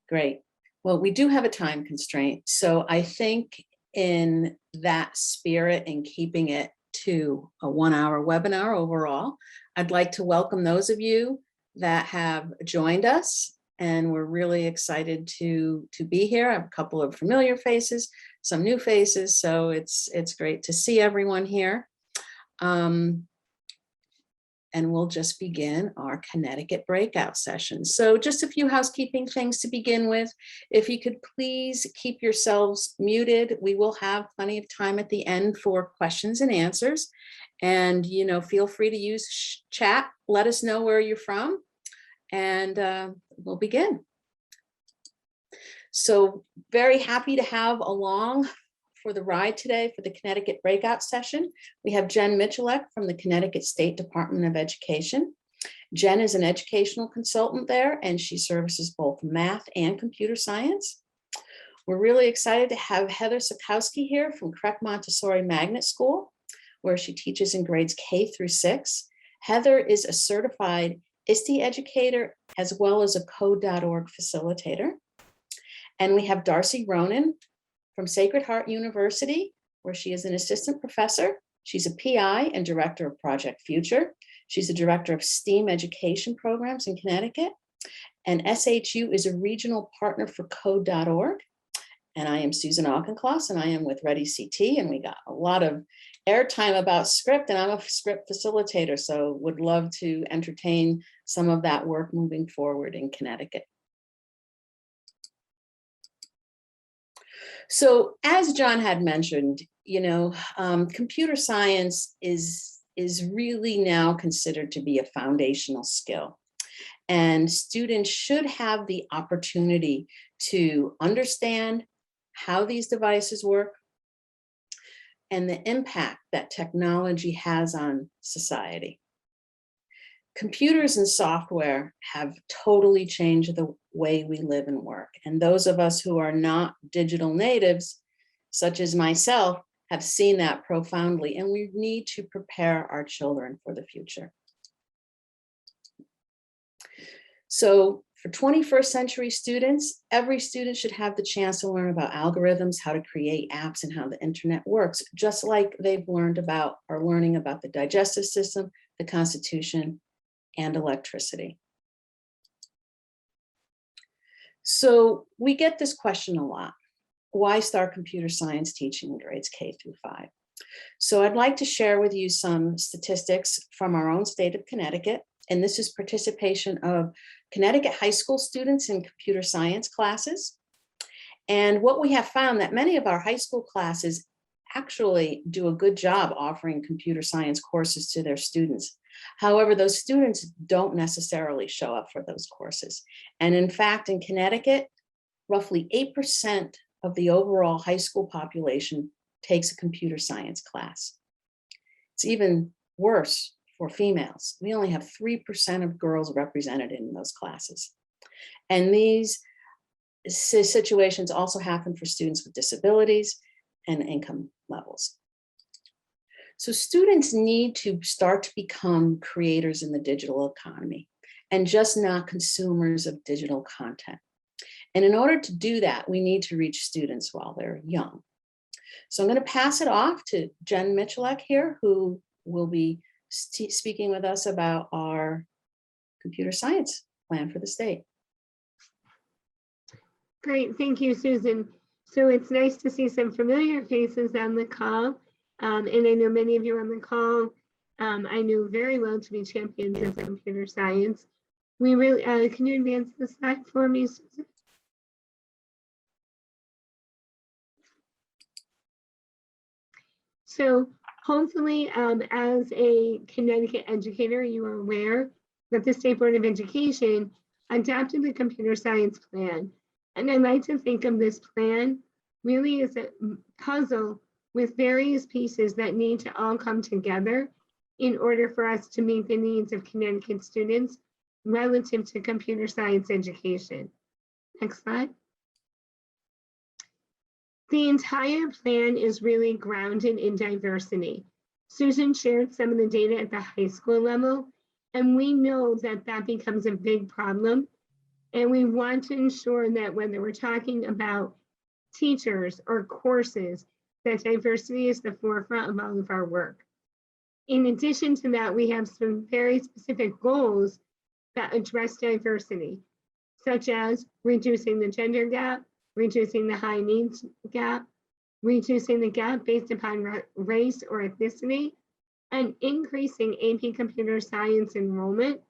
Great. Well, we do have a time constraint, so I think in that spirit and keeping it to a 1-hour webinar overall, I'd like to welcome those of you that have joined us, and we're really excited to be here. I have a couple of familiar faces, some new faces, so it's great to see everyone here. And we'll just begin our Connecticut breakout session. So just a few housekeeping things to begin with. If you could please keep yourselves muted. We will have plenty of time at the end for questions and answers. And feel free to use chat. Let us know where you're from, and we'll begin. So very happy to have along for the ride today for the Connecticut breakout session. We have Jen Michalek from the Connecticut State Department of Education. Jen is an educational consultant there, and she services both math and computer science. We're really excited to have Heather Sutkowski here from CREC Montessori Magnet School, where she teaches in grades K through 6. Heather is a certified ISTE educator as well as a code.org facilitator. And we have Darcy Ronan from Sacred Heart University, where she is an assistant professor. She's a PI and director of Project Future. She's the director of STEAM education programs in Connecticut. And SHU is a regional partner for code.org. And I am Susan Auchincloss, and I am with ReadyCT, and we got a lot of airtime about script, and I'm a script facilitator, so would love to entertain some of that work moving forward in Connecticut. So as John had mentioned, computer science is really now considered to be a foundational skill. And students should have the opportunity to understand how these devices work and the impact that technology has on society. Computers and software have totally changed the way we live and work. And those of us who are not digital natives, such as myself, have seen that profoundly, and we need to prepare our children for the future. So for 21st century students, every student should have the chance to learn about algorithms, how to create apps, and how the internet works, just like they've learned about or learning about the digestive system, the Constitution, and electricity. So we get this question a lot. Why start computer science teaching in grades K through 5? So I'd like to share with you some statistics from our own state of Connecticut. And this is participation of Connecticut high school students in computer science classes. And what we have found that many of our high school classes actually do a good job offering computer science courses to their students. However, those students don't necessarily show up for those courses. And in fact, in Connecticut, roughly 8% of the overall high school population takes a computer science class. It's even worse for females. We only have 3% of girls represented in those classes. And these situations also happen for students with disabilities and income levels. So students need to start to become creators in the digital economy and just not consumers of digital content. And in order to do that, we need to reach students while they're young. So I'm going to pass it off to Jen Michalek here, who will be speaking with us about our computer science plan for the state. Great, thank you, Susan. So it's nice to see some familiar faces on the call. And I know many of you on the call, I know very well to be champions of computer science. We really, can you advance the slide for me, Susan? So hopefully, as a Connecticut educator, you are aware that the State Board of Education adopted the computer science plan. And I like to think of this plan really as a puzzle with various pieces that need to all come together in order for us to meet the needs of Connecticut students relative to computer science education. Next slide. The entire plan is really grounded in diversity. Susan shared some of the data at the high school level, and we know that that becomes a big problem And we want to ensure that whether we're talking about teachers or courses, that diversity is the forefront of all of our work. In addition to that, we have some very specific goals that address diversity, such as reducing the gender gap, reducing the high needs gap, reducing the gap based upon race or ethnicity, and increasing AP Computer Science enrollment.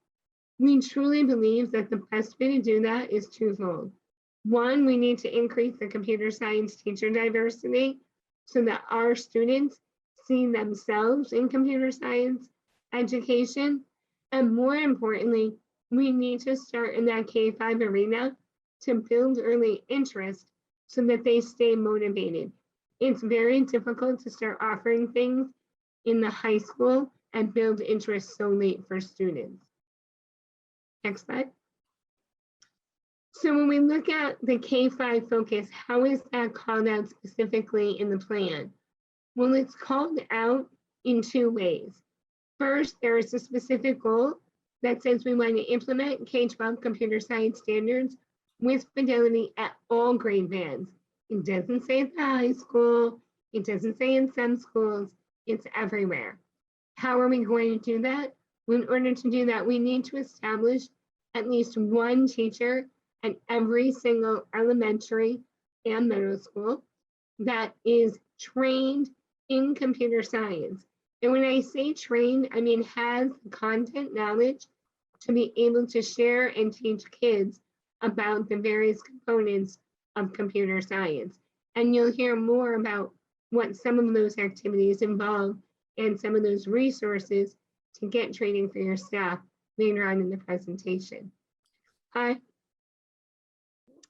We truly believe that the best way to do that is twofold. One, we need to increase the computer science teacher diversity so that our students see themselves in computer science education. And more importantly, we need to start in that K-5 arena to build early interest so that they stay motivated. It's very difficult to start offering things in the high school and build interest so late for students. Next slide. So when we look at the K-5 focus, how is that called out specifically in the plan? Well, it's called out in two ways. First, there is a specific goal that says we want to implement K-12 computer science standards with fidelity at all grade bands. It doesn't say at the high school, it doesn't say in some schools, it's everywhere. How are we going to do that? Well, in order to do that, we need to establish at least one teacher at every single elementary and middle school that is trained in computer science. And when I say trained, I mean has content knowledge to be able to share and teach kids about the various components of computer science. And you'll hear more about what some of those activities involve and some of those resources to get training for your staff later on in the presentation. Hi.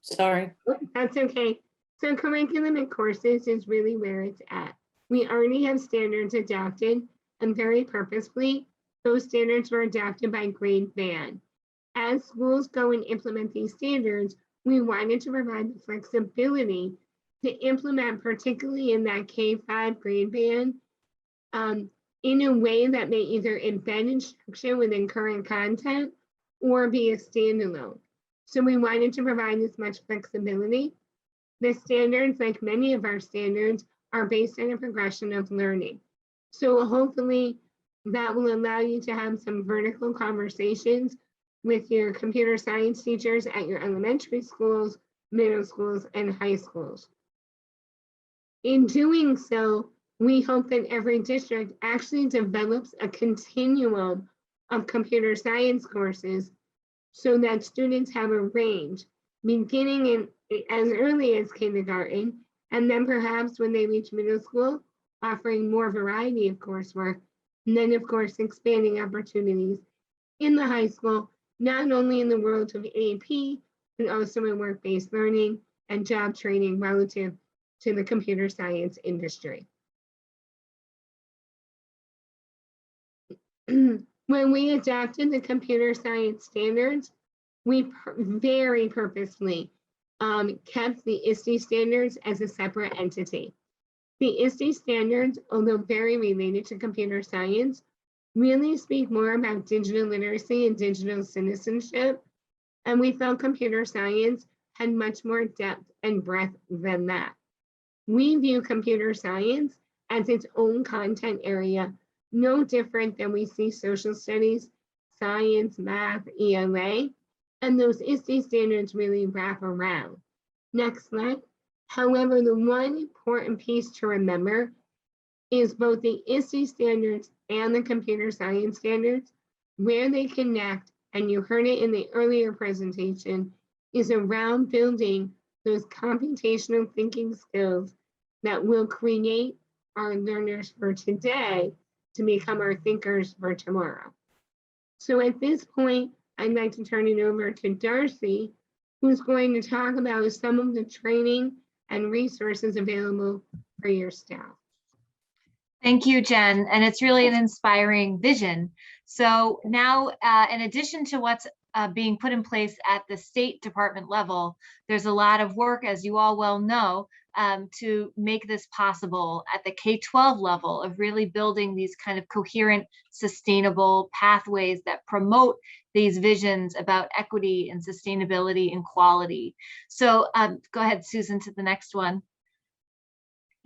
Sorry. That's okay. So curriculum and courses is really where it's at. We already have standards adopted, and very purposefully, those standards were adopted by grade band. As schools go and implement these standards, we wanted to provide the flexibility to implement, particularly in that K-5 grade band, in a way that may either embed instruction within current content or be a standalone. So we wanted to provide as much flexibility. The standards, like many of our standards, are based on a progression of learning. So hopefully that will allow you to have some vertical conversations with your computer science teachers at your elementary schools, middle schools, and high schools. In doing so, we hope that every district actually develops a continuum of computer science courses so that students have a range, beginning in as early as kindergarten, and then perhaps when they reach middle school, offering more variety of coursework, and then of course expanding opportunities in the high school, not only in the world of AP, but also in work-based learning and job training relative to the computer science industry. When we adopted the computer science standards, we very purposefully kept the ISTE standards as a separate entity. The ISTE standards, although very related to computer science, really speak more about digital literacy and digital citizenship. And we felt computer science had much more depth and breadth than that. We view computer science as its own content area, no different than we see social studies, science, math, ELA, and those ISTE standards really wrap around. Next slide. However, the one important piece to remember is both the ISTE standards and the computer science standards, where they connect, and you heard it in the earlier presentation, is around building those computational thinking skills that will create our learners for today to become our thinkers for tomorrow. So at this point, I'd like to turn it over to Darcy, who's going to talk about some of the training and resources available for your staff. Thank you, Jen. And it's really an inspiring vision. So now, in addition to what's being put in place at the state department level, there's a lot of work, as you all well know, to make this possible at the K-12 level of really building these kind of coherent, sustainable pathways that promote these visions about equity and sustainability and quality. So go ahead, Susan, to the next one.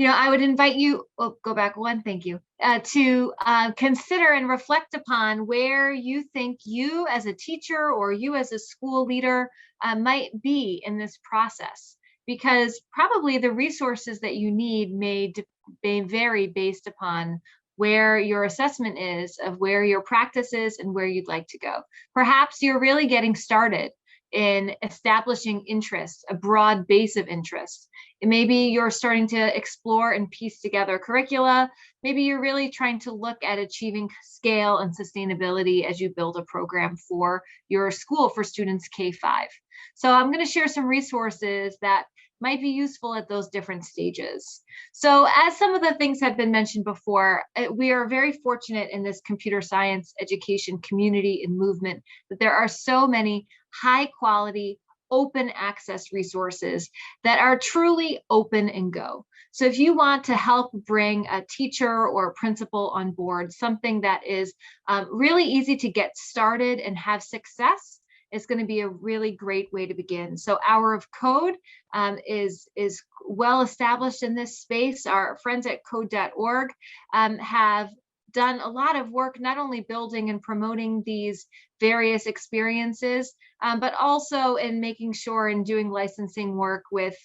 I would invite you, go back one, thank you, to consider and reflect upon where you think you as a teacher or you as a school leader might be in this process, because probably the resources that you need may vary based upon where your assessment is of where your practice is and where you'd like to go. Perhaps you're really getting started in establishing interest, a broad base of interest. And maybe you're starting to explore and piece together curricula. Maybe you're really trying to look at achieving scale and sustainability as you build a program for your school for students K-5. So I'm going to share some resources that might be useful at those different stages. So as some of the things have been mentioned before, we are very fortunate in this computer science education community and movement that there are so many high quality, open access resources that are truly open and go. So if you want to help bring a teacher or a principal on board, something that is really easy to get started and have success, is going to be a really great way to begin. So Hour of Code is well established in this space. Our friends at code.org have done a lot of work, not only building and promoting these various experiences, but also in making sure and doing licensing work with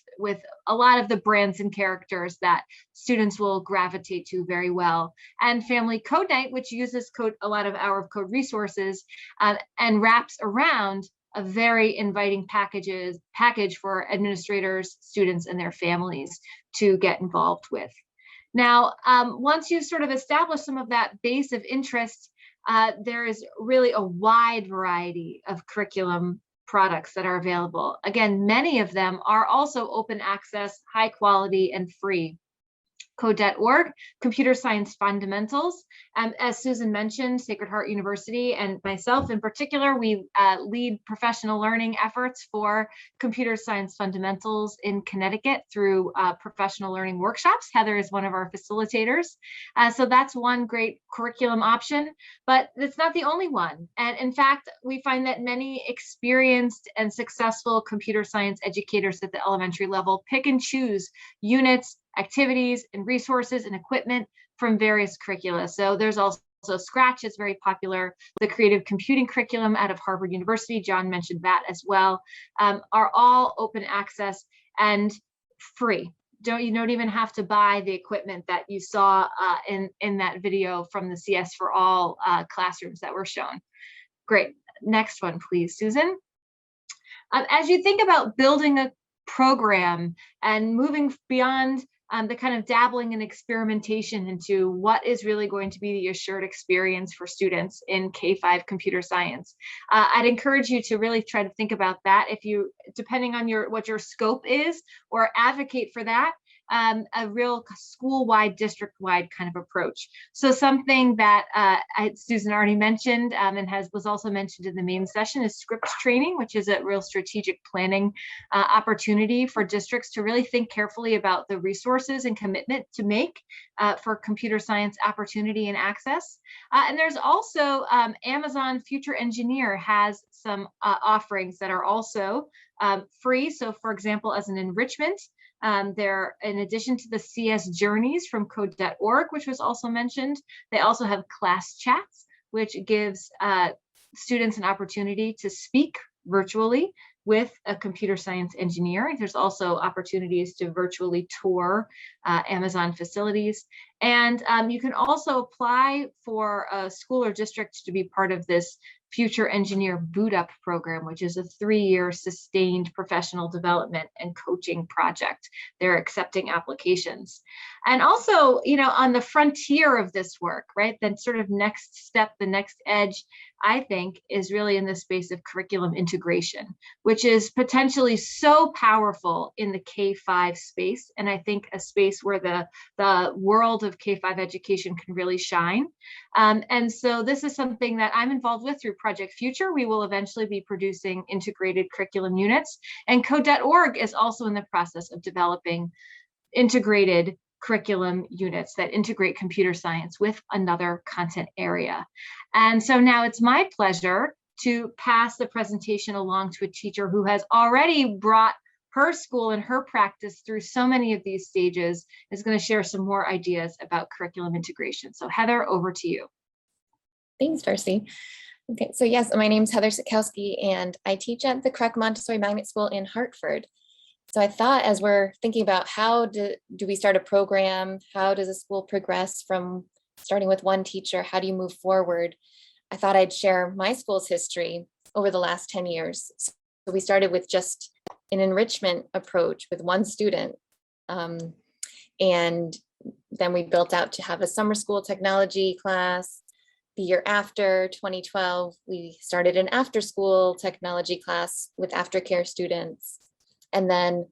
a lot of the brands and characters that students will gravitate to very well. And Family Code Night, which uses a lot of Hour of Code resources and wraps around a very inviting package for administrators, students, and their families to get involved with. Now, once you sort of establish some of that base of interest, there is really a wide variety of curriculum products that are available. Again, many of them are also open access, high quality, and free. Code.org, Computer Science Fundamentals. As Susan mentioned, Sacred Heart University and myself in particular, we lead professional learning efforts for Computer Science Fundamentals in Connecticut through professional learning workshops. Heather is one of our facilitators. So that's one great curriculum option, but it's not the only one. And in fact, we find that many experienced and successful computer science educators at the elementary level pick and choose units, activities, and resources and equipment from various curricula. So there's also Scratch is very popular. The creative computing curriculum out of Harvard University, John mentioned that as well, are all open access and free. You don't even have to buy the equipment that you saw in that video from the CSforAll classrooms that were shown. Great. Next one, please, Susan. As you think about building a program and moving beyond the kind of dabbling and experimentation into what is really going to be the assured experience for students in K-5 computer science. I'd encourage you to really try to think about that if you, depending on what your scope is, or advocate for that. A real school-wide, district-wide kind of approach. So something that Susan already mentioned and was also mentioned in the main session is scripts training, which is a real strategic planning opportunity for districts to really think carefully about the resources and commitment to make for computer science opportunity and access. And there's also Amazon Future Engineer has some offerings that are also free. So for example, as an enrichment, they're, in addition to the CS Journeys from code.org, which was also mentioned, they also have class chats, which gives students an opportunity to speak virtually with a computer science engineer. There's also opportunities to virtually tour Amazon facilities. And you can also apply for a school or district to be part of this Future Engineer Boot Up program, which is a 3-year sustained professional development and coaching project. They're accepting applications. And also, on the frontier of this work, right, the sort of next step, the next edge, I think, is really in the space of curriculum integration, which is potentially so powerful in the K-5 space. And I think a space where the world of K-5 education can really shine. And so this is something that I'm involved with through Project Future. We will eventually be producing integrated curriculum units, and Code.org is also in the process of developing integrated curriculum units that integrate computer science with another content area. And so now it's my pleasure to pass the presentation along to a teacher who has already brought her school and her practice through so many of these stages, is going to share some more ideas about curriculum integration. So Heather, over to you. Thanks, Darcy. Okay, so yes, my name is Heather Sutkowski, and I teach at the CREC Montessori Magnet School in Hartford. So I thought, as we're thinking about how do we start a program, how does a school progress from starting with one teacher, how do you move forward? I thought I'd share my school's history over the last 10 years. So we started with just an enrichment approach with one student. And then we built out to have a summer school technology class. The year after, 2012, we started an after school technology class with aftercare students. And then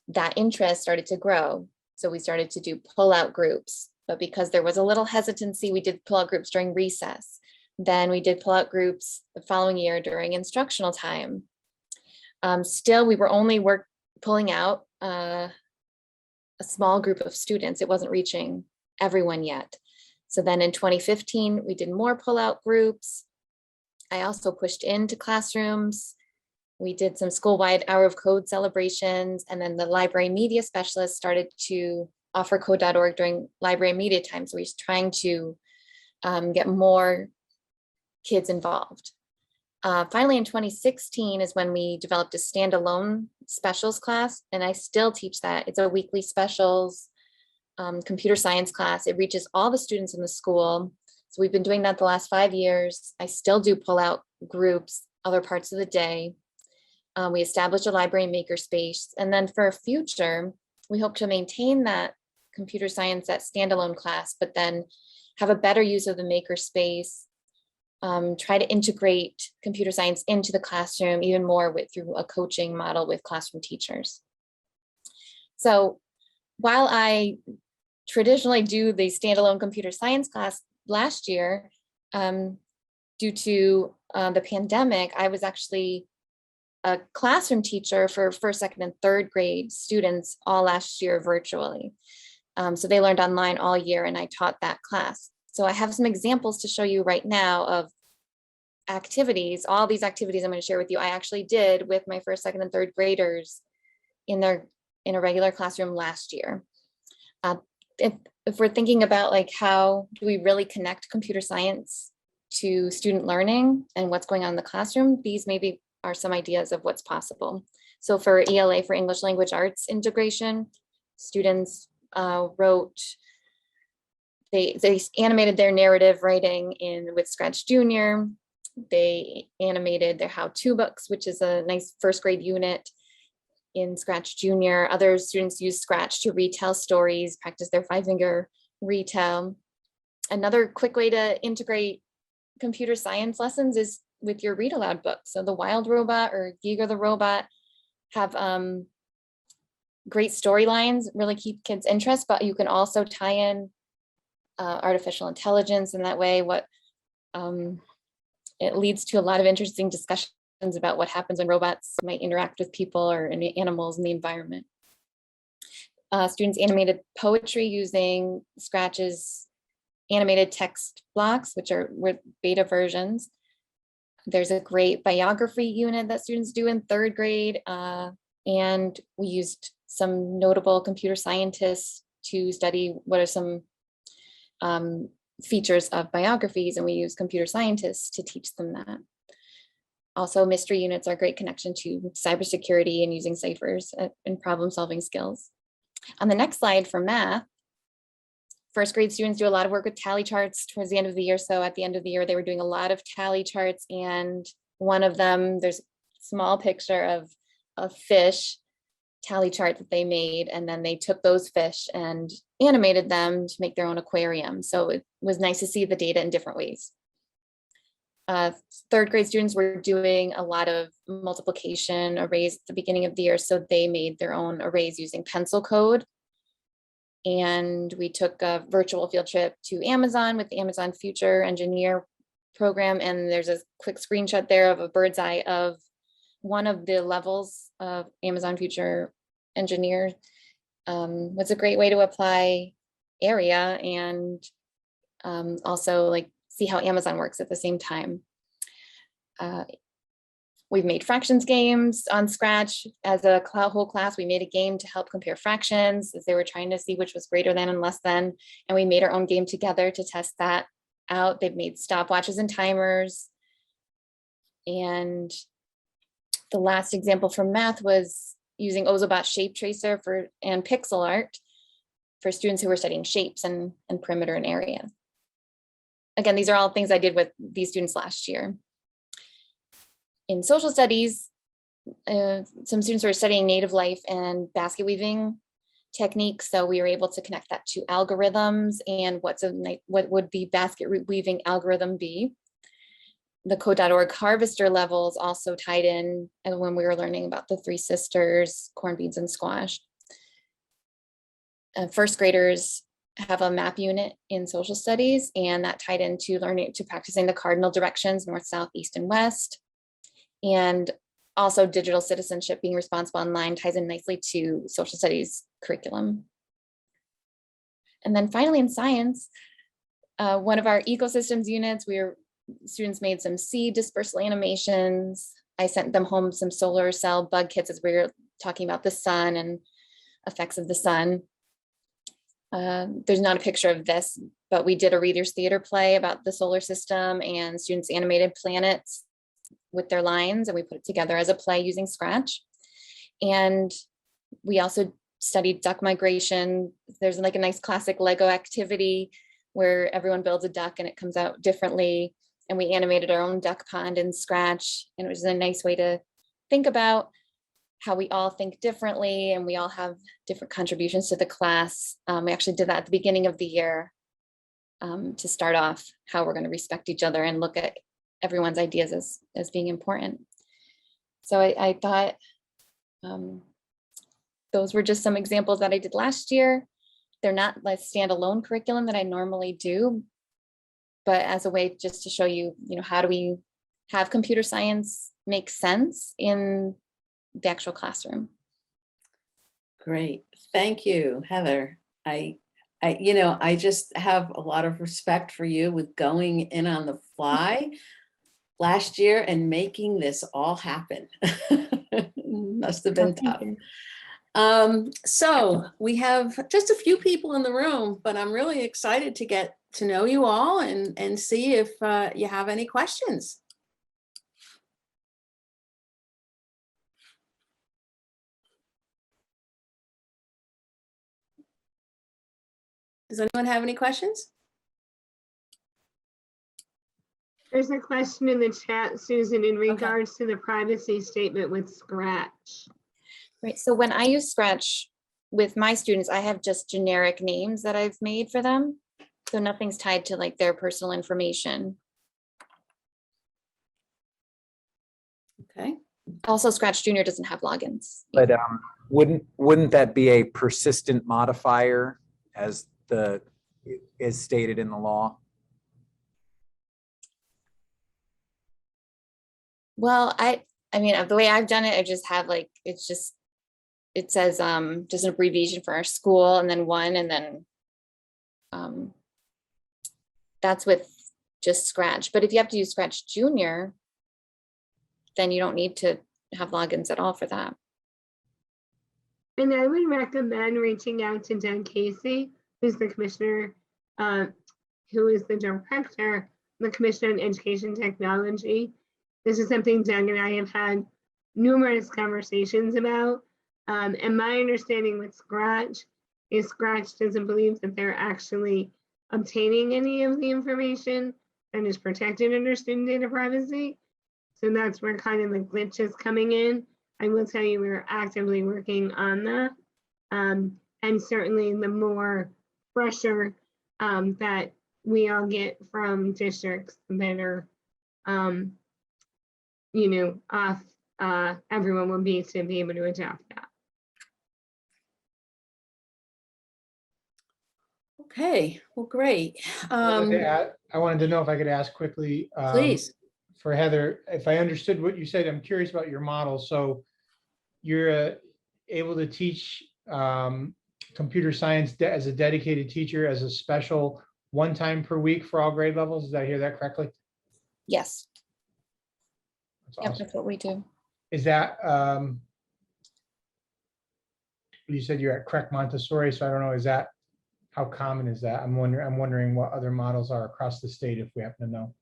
that interest started to grow. So we started to do pull-out groups, but because there was a little hesitancy, we did pull-out groups during recess. Then we did pull-out groups the following year during instructional time. Still, we were only pulling out a small group of students. It wasn't reaching everyone yet. So then in 2015, we did more pull-out groups. I also pushed into classrooms. We did some school-wide Hour of Code celebrations, and then the library media specialist started to offer Code.org during library media time. So we're trying to get more kids involved. Finally, in 2016 is when we developed a standalone specials class, and I still teach that. It's a weekly specials computer science class. It reaches all the students in the school. So we've been doing that the last 5 years. I still do pull-out groups other parts of the day. We established a library makerspace, and then for future, we hope to maintain that computer science, that standalone class, but then have a better use of the makerspace. Try to integrate computer science into the classroom even more through a coaching model with classroom teachers. So while I traditionally do the standalone computer science class last year, due to the pandemic, I was actually a classroom teacher for first, second, and third grade students all last year virtually. So they learned online all year, and I taught that class. So I have some examples to show you right now of activities. All these activities I'm going to share with you, I actually did with my first, second, and third graders in a regular classroom last year. If we're thinking about like how do we really connect computer science to student learning and what's going on in the classroom, these maybe are some ideas of what's possible. So for ELA, for English Language Arts integration, students they animated their narrative writing with Scratch Junior. They animated their how-to books, which is a nice first grade unit in Scratch Junior. Other students use Scratch to retell stories, practice their 5-finger retell. Another quick way to integrate computer science lessons is with your read aloud book. So the Wild Robot or Giger the Robot have great storylines, really keep kids' interest, but you can also tie in artificial intelligence in that way. It leads to a lot of interesting discussions about what happens when robots might interact with people or animals in the environment. Students animated poetry using Scratch's animated text blocks, which are beta versions. There's a great biography unit that students do in third grade. And we used some notable computer scientists to study what are some features of biographies, and we use computer scientists to teach them that. Also, mystery units are a great connection to cybersecurity and using ciphers and problem solving skills. On the next slide for math, first grade students do a lot of work with tally charts towards the end of the year. So at the end of the year, they were doing a lot of tally charts, and one of them, there's a small picture of a fish tally chart that they made, and then they took those fish and animated them to make their own aquarium. So it was nice to see the data in different ways. Third grade students were doing a lot of multiplication arrays at the beginning of the year, so they made their own arrays using pencil code. And we took a virtual field trip to Amazon with the Amazon Future Engineer program. And there's a quick screenshot there of a bird's eye of one of the levels of Amazon Future Engineer. Was a great way to apply area and also like see how Amazon works at the same time. We've made fractions games on Scratch. As a whole class, we made a game to help compare fractions as they were trying to see which was greater than and less than. And we made our own game together to test that out. They've made stopwatches and timers. And the last example from math was using Ozobot Shape Tracer and pixel art for students who were studying shapes and perimeter and area. Again, these are all things I did with these students last year. In social studies, some students were studying native life and basket weaving techniques. So we were able to connect that to algorithms and what would the basket weaving algorithm be. The code.org harvester levels also tied in and when we were learning about the three sisters, corn, beans, and squash. First graders have a map unit in social studies, and that tied into practicing the cardinal directions, north, south, east, and west. And also digital citizenship, being responsible online, ties in nicely to social studies curriculum. And then finally in science, one of our ecosystems units, students made some seed dispersal animations. I sent them home some solar cell bug kits as we were talking about the sun and effects of the sun. There's not a picture of this, but we did a reader's theater play about the solar system, and students animated planets with their lines, and we put it together as a play using Scratch. And we also studied duck migration. There's like a nice classic Lego activity where everyone builds a duck and it comes out differently. And we animated our own duck pond in Scratch. And it was a nice way to think about how we all think differently and we all have different contributions to the class. We actually did that at the beginning of the year to start off how we're going to respect each other and look at everyone's ideas as being important. So I thought those were just some examples that I did last year. They're not like standalone curriculum that I normally do, but as a way just to show you, how do we have computer science make sense in the actual classroom. Great, thank you, Heather. I just have a lot of respect for you with going in on the fly last year and making this all happen. Must have been tough. So we have just a few people in the room, but I'm really excited to get to know you all and see if you have any questions. Does anyone have any questions? There's a question in the chat, Susan, in regards to the privacy statement with Scratch. Right, so when I use Scratch with my students, I have just generic names that I've made for them. So nothing's tied to like their personal information. Okay. Also, Scratch Junior doesn't have logins. But wouldn't that be a persistent modifier as is stated in the law? Well, I mean, the way I've done it, I just have like, it says just an abbreviation for our school and then one, and then that's with just Scratch. But if you have to use Scratch Junior, then you don't need to have logins at all for that. And I would recommend reaching out to Doug Casey, who's the commissioner, who is the director, the Commission on Education Technology. This is something Doug and I have had numerous conversations about. And my understanding with Scratch is Scratch doesn't believe that they're actually obtaining any of the information and is protected under student data privacy. So that's where kind of the glitch is coming in. I will tell you we're actively working on that. And certainly the more pressure that we all get from districts that are, off, everyone will be able to adopt that. Okay, well, great. I wanted to know if I could ask quickly. Please. For Heather, if I understood what you said, I'm curious about your model. So you're able to teach computer science as a dedicated teacher, as a special one time per week for all grade levels. Did I hear that correctly? Yes, That's yep, awesome. that's what we do. Is that, you said you're at CREC Montessori, so I don't know, is that, how common is that? I'm wondering what other models are across the state if we happen to know.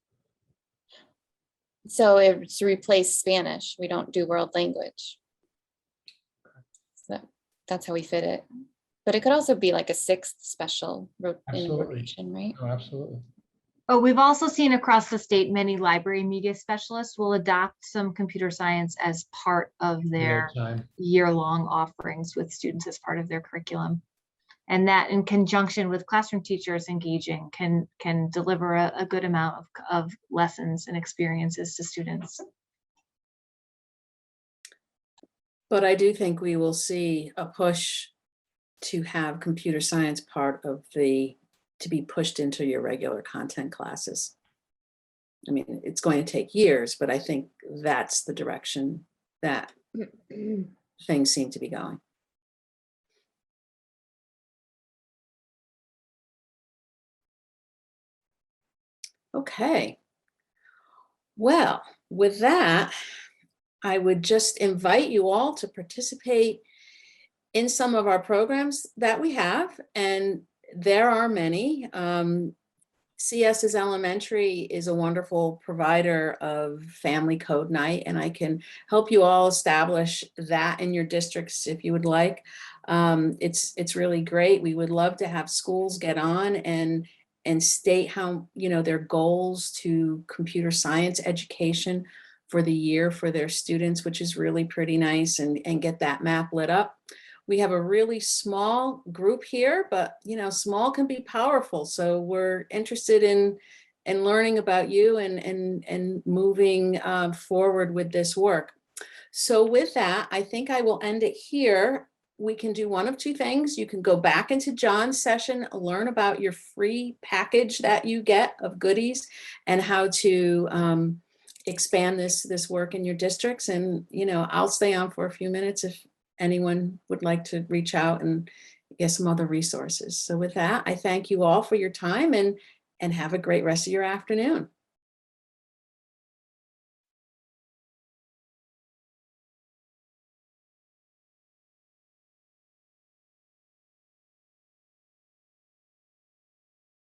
So it's to replace Spanish. We don't do world language. So that's how we fit it. But it could also be like a sixth special Absolutely. rotation, right? Oh, absolutely. Oh, we've also seen across the state, many library media specialists will adopt some computer science as part of their Time. year-long offerings with students as part of their curriculum. And that in conjunction with classroom teachers engaging can deliver a good amount of lessons and experiences to students. But I do think we will see a push to have computer science part of to be pushed into your regular content classes. I mean, it's going to take years, but I think that's the direction that things seem to be going. Okay. Well, with that, I would just invite you all to participate in some of our programs that we have, and there are many. CS's Elementary is a wonderful provider of family code night, and I can help you all establish that in your districts if you would like. It's really great. We would love to have schools get on and state how, their goals to computer science education for the year for their students, which is really pretty nice, and get that map lit up. We have a really small group here, but small can be powerful. So we're interested in learning about you and moving forward with this work. So with that, I think I will end it here. We can do one of two things. You can go back into John's session, learn about your free package that you get of goodies and how to expand this work in your districts. And I'll stay on for a few minutes if anyone would like to reach out and get some other resources. So with that, I thank you all for your time and have a great rest of your afternoon.